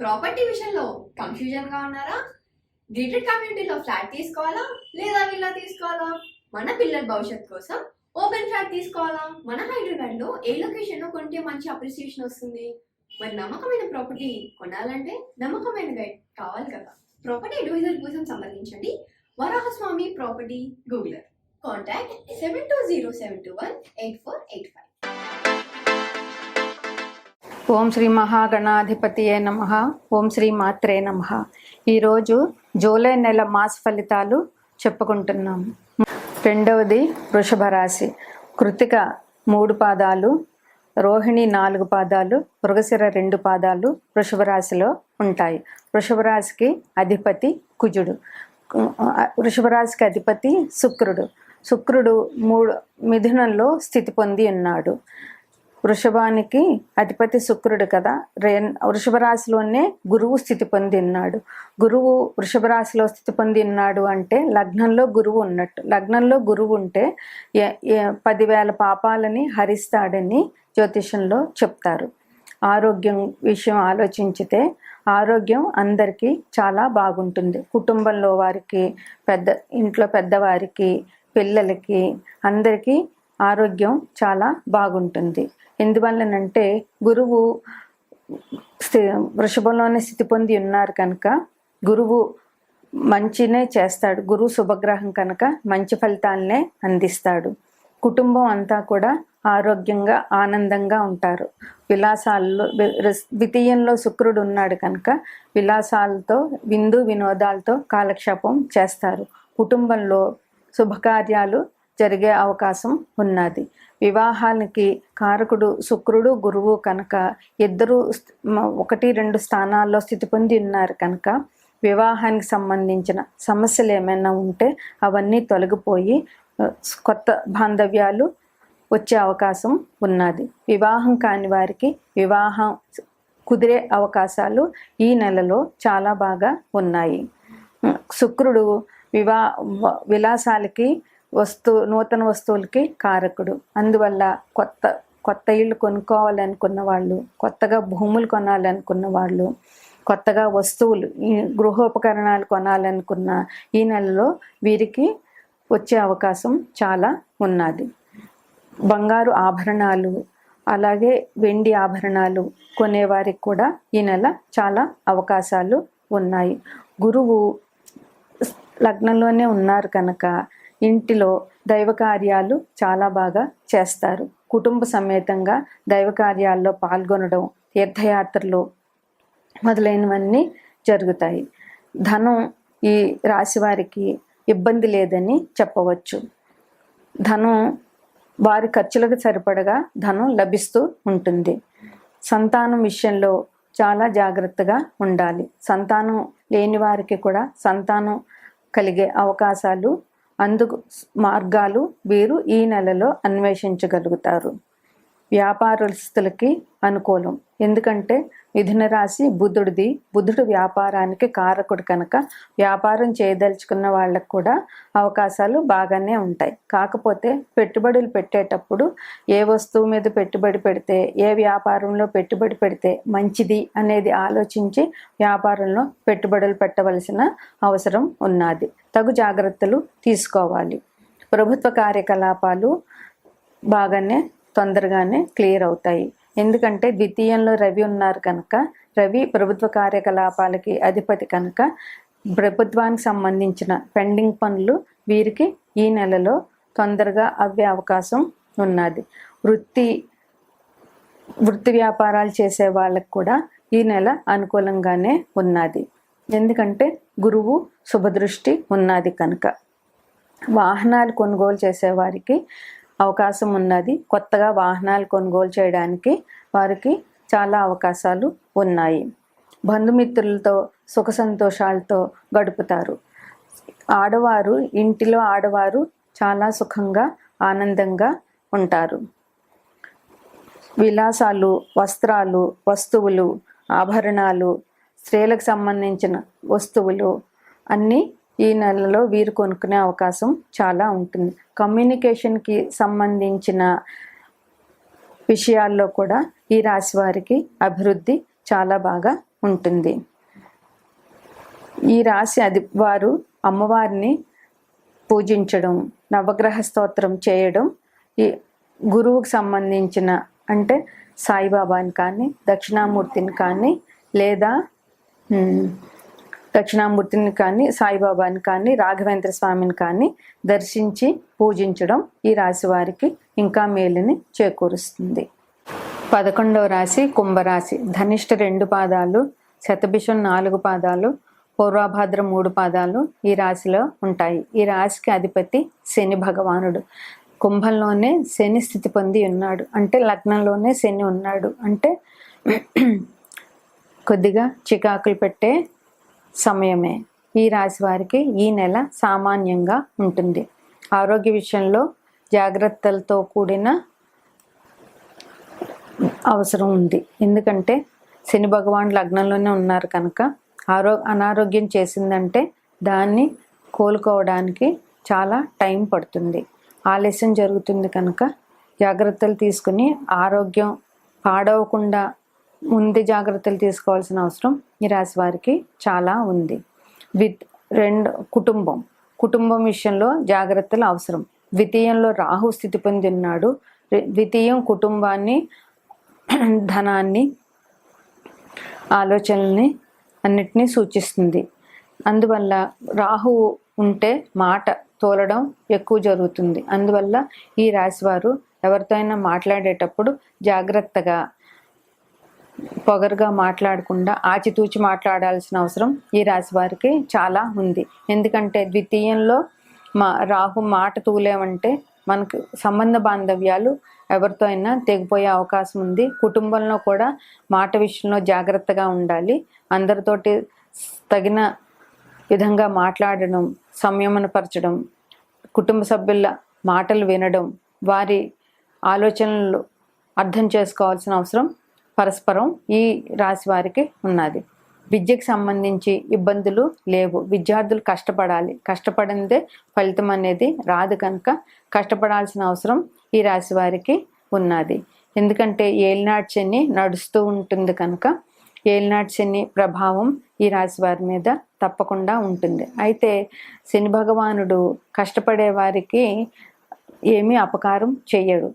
Property విషయంలో confusion గా ఉన్నారా? గేటెడ్ కమ్యూనిటీలో ఫ్లాట్ తీసుకోవాలా లేదా విల్లా తీసుకోవాలా? మన పిల్లల భవిష్యత్ కోసం ఓపెన్ ఫ్లాట్ తీసుకోవాలా? మన హైదరాబాద్ లో ఏ లొకేషన్ లో కొంటే మంచి అప్రిసియేషన్ వస్తుంది? మరి నమ్మకమైన ప్రాపర్టీ కొనాలంటే నమ్మకమైన గైడ్ కావాలి కదా. ప్రాపర్టీ అడ్వైజర్ కోసం సంప్రదించండి వరాహస్వామి ప్రాపర్టీ గూగులర్. కాంటాక్ట్ 7207218485. ఓం శ్రీ మహాగణాధిపతియే నమః. ఓం శ్రీ మాత్రే నమః. ఈరోజు జూలై నెల మాస ఫలితాలు చెప్పుకుంటున్నాము. రెండవది వృషభ రాశి. కృతిక 3 పాదాలు, రోహిణి 4 పాదాలు, మృగశిర 2 పాదాలు వృషభ రాశిలో ఉంటాయి. వృషభ రాశికి అధిపతి కుజుడు. వృషభ రాశికి అధిపతి శుక్రుడు. శుక్రుడు మిథునంలో స్థితి పొంది ఉన్నాడు. వృషభానికి అధిపతి శుక్రుడు కదా. వృషభ రాశిలోనే గురువు స్థితి పొంది ఉన్నాడు. గురువు వృషభ రాశిలో స్థితి పొంది ఉన్నాడు అంటే లగ్నంలో గురువు ఉన్నట్టు. లగ్నంలో గురువు ఉంటే 10,000 పాపాలని హరిస్తాడని జ్యోతిషంలో చెప్తారు. ఆరోగ్యం విషయం ఆలోచించితే ఆరోగ్యం అందరికీ చాలా బాగుంటుంది. కుటుంబంలో వారికి, ఇంట్లో పెద్దవారికి, పిల్లలకి, అందరికీ ఆరోగ్యం చాలా బాగుంటుంది. ఎందువల్లనంటే గురువు వృషభంలోనే స్థితి పొంది ఉన్నారు కనుక గురువు మంచినే చేస్తాడు. గురువు శుభగ్రహం కనుక మంచి ఫలితాలనే అందిస్తాడు. కుటుంబం అంతా కూడా ఆరోగ్యంగా ఆనందంగా ఉంటారు. విలాసాల్లో ద్వితీయంలో శుక్రుడు ఉన్నాడు కనుక విలాసాలతో విందు వినోదాలతో కాలక్షేపం చేస్తారు. కుటుంబంలో శుభకార్యాలు జరిగే అవకాశం ఉన్నది. వివాహానికి కారకుడు శుక్రుడు గురువు కనుక ఇద్దరు 1-2 స్థానాల్లో స్థితి పొంది ఉన్నారు కనుక వివాహానికి సంబంధించిన సమస్యలు ఏమైనా ఉంటే అవన్నీ తొలగిపోయి కొత్త బాంధవ్యాలు వచ్చే అవకాశం ఉన్నది. వివాహం కాని వారికి వివాహం కుదిరే అవకాశాలు ఈ నెలలో చాలా బాగా ఉన్నాయి. శుక్రుడు విలాసాలకి నూతన వస్తువులకి కారకుడు. అందువల్ల కొత్త ఇళ్ళు కొనుక్కోవాలనుకున్న వాళ్ళు, కొత్తగా భూములు కొనాలనుకున్న వాళ్ళు, కొత్తగా వస్తువులు గృహోపకరణాలు కొనాలనుకున్న ఈ నెలలో వీరికి వచ్చే అవకాశం చాలా ఉన్నది. బంగారు ఆభరణాలు అలాగే వెండి ఆభరణాలు కొనేవారికి కూడా ఈ నెల చాలా అవకాశాలు ఉన్నాయి. గురువు లగ్నంలోనే ఉన్నారు కనుక ఇంటిలో దైవ కార్యాలు చాలా బాగా చేస్తారు. కుటుంబ సమేతంగా దైవ కార్యాల్లో పాల్గొనడం, తీర్థయాత్రలు మొదలైనవన్నీ జరుగుతాయి. ధనం ఈ రాశి వారికి ఇబ్బంది లేదని చెప్పవచ్చు. ధనం వారి ఖర్చులకు సరిపడగా ధనం లభిస్తూ ఉంటుంది. సంతానం విషయంలో చాలా జాగ్రత్తగా ఉండాలి. సంతానం లేని వారికి కూడా సంతానం కలిగే అవకాశాలు, అందుకు మార్గాలు వీరు ఈ నెలలో అన్వేషించగలుగుతారు. వ్యాపారస్తులకి అనుకూలం. ఎందుకంటే మిథున రాశి బుధుడిది. బుధుడు వ్యాపారానికి కారకుడు కనుక వ్యాపారం చేయదలుచుకున్న వాళ్ళకు కూడా అవకాశాలు బాగానే ఉంటాయి. కాకపోతే పెట్టుబడులు పెట్టేటప్పుడు ఏ వస్తువు మీద పెట్టుబడి పెడితే, ఏ వ్యాపారంలో పెట్టుబడి పెడితే మంచిది అనేది ఆలోచించి వ్యాపారంలో పెట్టుబడులు పెట్టవలసిన అవసరం ఉన్నది. తగు జాగ్రత్తలు తీసుకోవాలి. ప్రభుత్వ కార్యకలాపాలు బాగానే తొందరగానే క్లియర్ అవుతాయి. ఎందుకంటే ద్వితీయంలో రవి ఉన్నారు కనుక, రవి ప్రభుత్వ కార్యకలాపాలకి అధిపతి కనుక ప్రభుత్వానికి సంబంధించిన పెండింగ్ పనులు వీరికి ఈ నెలలో తొందరగా అవ్వే అవకాశం ఉన్నది. వృత్తి వ్యాపారాలు చేసే వాళ్ళకు కూడా ఈ నెల అనుకూలంగానే ఉన్నది. ఎందుకంటే గురువు శుభదృష్టి ఉన్నది కనుక. వాహనాలు కొనుగోలు చేసేవారికి అవకాశం ఉన్నది. కొత్తగా వాహనాలు కొనుగోలు చేయడానికి వారికి చాలా అవకాశాలు ఉన్నాయి. బంధుమిత్రులతో సుఖ సంతోషాలతో గడుపుతారు. ఇంటిలో ఆడవారు చాలా సుఖంగా ఆనందంగా ఉంటారు. విలాసాలు, వస్త్రాలు, వస్తువులు, ఆభరణాలు, స్త్రీలకు సంబంధించిన వస్తువులు అన్నీ ఈ నెలలో వీరు కొనుక్కునే అవకాశం చాలా ఉంటుంది. కమ్యూనికేషన్కి సంబంధించిన విషయాల్లో కూడా ఈ రాశి వారికి అభివృద్ధి చాలా బాగా ఉంటుంది. ఈ రాశి వారు అమ్మవారిని పూజించడం, నవగ్రహ స్తోత్రం చేయడం, ఈ గురువుకు సంబంధించిన అంటే సాయిబాబాని కానీ, దక్షిణామూర్తిని కానీ, లేదా దక్షిణామూర్తిని కానీ, సాయిబాబాని కానీ, రాఘవేంద్ర స్వామిని కానీ దర్శించి పూజించడం ఈ రాశి వారికి ఇంకా మేలుని చేకూరుస్తుంది. 11వ రాశి కుంభరాశి. ధనిష్ట 2 పాదాలు, శతభిషం 4 పాదాలు, పూర్వభాద్ర 3 పాదాలు ఈ రాశిలో ఉంటాయి. ఈ రాశికి అధిపతి శని భగవానుడు. కుంభంలోనే శని స్థితి పొంది ఉన్నాడు, అంటే లగ్నంలోనే శని ఉన్నాడు, అంటే కొద్దిగా చికాకులు పెట్టే సమయమే. ఈ రాశి వారికి ఈ నెల సామాన్యంగా ఉంటుంది. ఆరోగ్య విషయంలో జాగ్రత్తలతో కూడిన అవసరం ఉంది. ఎందుకంటే శని భగవాన్ లగ్నంలోనే ఉన్నారు కనుక అనారోగ్యం చేసిందంటే దాన్ని కోలుకోవడానికి చాలా టైం పడుతుంది, ఆలస్యం జరుగుతుంది. కనుక జాగ్రత్తలు తీసుకుని ఆరోగ్యం పాడవకుండా ముందు జాగ్రత్తలు తీసుకోవాల్సిన అవసరం ఈ రాశి వారికి చాలా ఉంది. కుటుంబం విషయంలో జాగ్రత్తలు అవసరం. ద్వితీయంలో రాహు స్థితి పొంది ఉన్నాడు. ద్వితీయం కుటుంబాన్ని, ధనాన్ని, ఆలోచనల్ని అన్నిటినీ సూచిస్తుంది. అందువల్ల రాహు ఉంటే మాట తోలడం ఎక్కువ జరుగుతుంది. అందువల్ల ఈ రాశివారు ఎవరితో అయినా మాట్లాడేటప్పుడు జాగ్రత్తగా, పొగరుగా మాట్లాడకుండా ఆచితూచి మాట్లాడాల్సిన అవసరం ఈ రాశి వారికి చాలా ఉంది. ఎందుకంటే ద్వితీయంలో రాహు మాట తూలేమంటే మనకు సంబంధ బాంధవ్యాలు ఎవరితో అయినా తెగిపోయే అవకాశం ఉంది. కుటుంబంలో కూడా మాట విషయంలో జాగ్రత్తగా ఉండాలి. అందరితోటి తగిన విధంగా మాట్లాడడం, సంయమనపరచడం, కుటుంబ సభ్యుల మాటలు వినడం, వారి ఆలోచనలు అర్థం చేసుకోవాల్సిన అవసరం పరస్పరం ఈ రాశి వారికి ఉన్నది. విద్యకు సంబంధించి ఇబ్బందులు లేవు. విద్యార్థులు కష్టపడాలి, కష్టపడిందే ఫలితం అనేది రాదు కనుక కష్టపడాల్సిన అవసరం ఈ రాశి వారికి ఉన్నది. ఎందుకంటే ఏలినాటి శని నడుస్తూ ఉంటుంది కనుక ఏలినాటి శని ప్రభావం ఈ రాశి వారి మీద తప్పకుండా ఉంటుంది. అయితే శని భగవానుడు కష్టపడే వారికి ఏమీ అపకారం చెయ్యడు.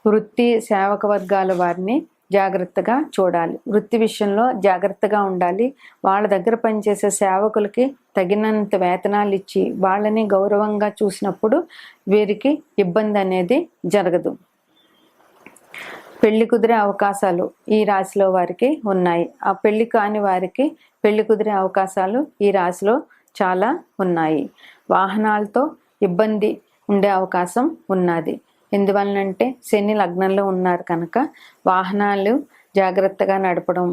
వృత్తి సేవక వర్గాల వారిని జాగ్రత్తగా చూడాలి. వృత్తి విషయంలో జాగ్రత్తగా ఉండాలి. వాళ్ళ దగ్గర పనిచేసే సేవకులకి తగినంత వేతనాలు ఇచ్చి వాళ్ళని గౌరవంగా చూసినప్పుడు వీరికి ఇబ్బంది అనేది జరగదు. పెళ్లి కుదిరే అవకాశాలు ఈ రాశిలో వారికి ఉన్నాయి. ఆ పెళ్లి కాని వారికి పెళ్లి కుదిరే అవకాశాలు ఈ రాశిలో చాలా ఉన్నాయి. వాహనాలతో ఇబ్బంది ఉండే అవకాశం ఉన్నది. ఎందువలనంటే శని లగ్నంలో ఉన్నారు కనుక వాహనాలు జాగ్రత్తగా నడపడం,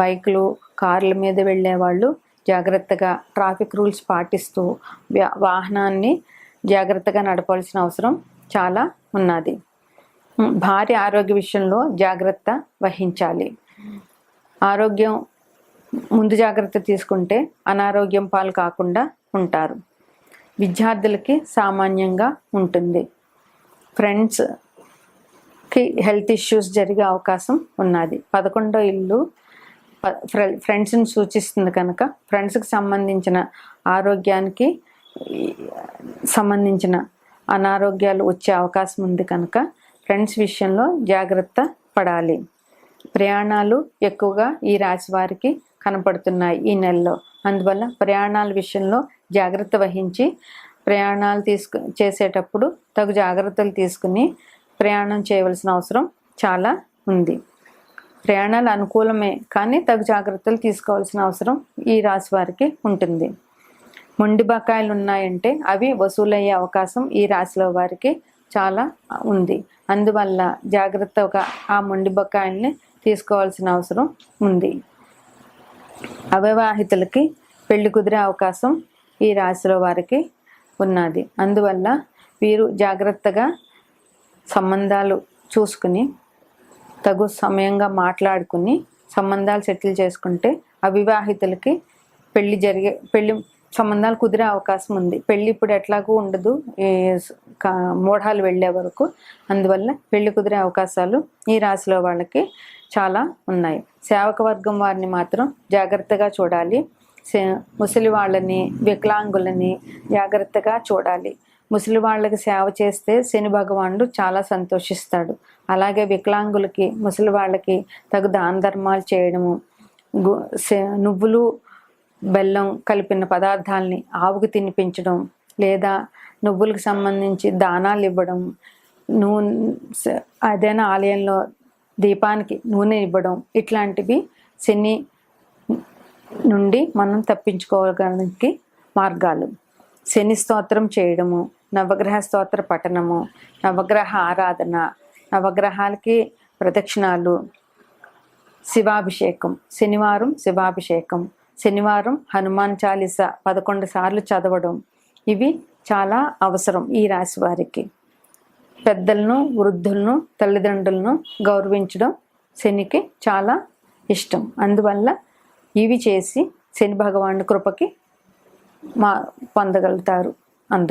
బైకులు, కార్ల మీద వెళ్ళే వాళ్ళు జాగ్రత్తగా ట్రాఫిక్ రూల్స్ పాటిస్తూ వాహనాన్ని జాగ్రత్తగా నడపాల్సిన అవసరం చాలా ఉన్నది. భార్య ఆరోగ్య విషయంలో జాగ్రత్త వహించాలి. ఆరోగ్యం ముందు జాగ్రత్త తీసుకుంటే అనారోగ్యం పాలు కాకుండా ఉంటారు. విద్యార్థులకి సామాన్యంగా ఉంటుంది. ఫ్రెండ్స్కి హెల్త్ ఇష్యూస్ జరిగే అవకాశం ఉన్నది. 11వ ఇల్లు ఫ్రెండ్స్ని సూచిస్తుంది కనుక ఫ్రెండ్స్కి సంబంధించిన ఆరోగ్యానికి సంబంధించిన అనారోగ్యాలు వచ్చే అవకాశం ఉంది కనుక ఫ్రెండ్స్ విషయంలో జాగ్రత్త పడాలి. ప్రయాణాలు ఎక్కువగా ఈ రాశి వారికి కనపడుతున్నాయి ఈ నెలలో. అందువల్ల ప్రయాణాల విషయంలో జాగ్రత్త వహించి ప్రయాణాలు చేసేటప్పుడు తగు జాగ్రత్తలు తీసుకుని ప్రయాణం చేయవలసిన అవసరం చాలా ఉంది. ప్రయాణాలు అనుకూలమే కానీ తగు జాగ్రత్తలు తీసుకోవాల్సిన అవసరం ఈ రాశి వారికి ఉంటుంది. మొండి బకాయిలు ఉన్నాయంటే అవి వసూలయ్యే అవకాశం ఈ రాశిలో వారికి చాలా ఉంది. అందువల్ల జాగ్రత్తగా ఆ మొండి బకాయిల్ని తీసుకోవాల్సిన అవసరం ఉంది. అవివాహితులకి పెళ్లి కుదిరే అవకాశం ఈ రాశిలో వారికి ఉన్నది. అందువల్ల వీరు జాగ్రత్తగా సంబంధాలు చూసుకుని తగు సమయంగా మాట్లాడుకుని సంబంధాలు సెటిల్ చేసుకుంటే అవివాహితులకి పెళ్లి సంబంధాలు కుదిరే అవకాశం ఉంది. పెళ్ళి ఇప్పుడు ఎట్లాగూ ఉండదు ఈ మోఢాలు వెళ్ళే వరకు. అందువల్ల పెళ్లి కుదిరే అవకాశాలు ఈ రాశిలో వాళ్ళకి చాలా ఉన్నాయి. సేవక వర్గం వారిని మాత్రం జాగ్రత్తగా చూడాలి. ముసలి వాళ్ళని, వికలాంగులని జాగ్రత్తగా చూడాలి. ముసలి వాళ్ళకి సేవ చేస్తే శని భగవానుడు చాలా సంతోషిస్తాడు. అలాగే వికలాంగులకి, ముసలి వాళ్ళకి తగు దాన ధర్మాలు చేయడము, నువ్వులు బెల్లం కలిపిన పదార్థాలని ఆవుకు తినిపించడం, లేదా నువ్వులకు సంబంధించి దానాలు ఇవ్వడం, ఏదైనా ఆలయంలో దీపానికి నూనె ఇవ్వడం, ఇట్లాంటివి శని నుండి మనం తప్పించుకోవడానికి మార్గాలు. శని స్తోత్రం చేయడము, నవగ్రహ స్తోత్ర పఠనము, నవగ్రహ ఆరాధన, నవగ్రహాలకి ప్రదక్షిణాలు, శివాభిషేకం, శనివారం శివాభిషేకం, శనివారం హనుమాన్ చాలీసా 11 సార్లు చదవడం, ఇవి చాలా అవసరం ఈ రాశి వారికి. పెద్దలను, వృద్ధులను, తల్లిదండ్రులను గౌరవించడం శనికి చాలా ఇష్టం. అందువల్ల ఇవి చేసి శని భగవానుడి కృపకి పొందగలుగుతారు అందరూ.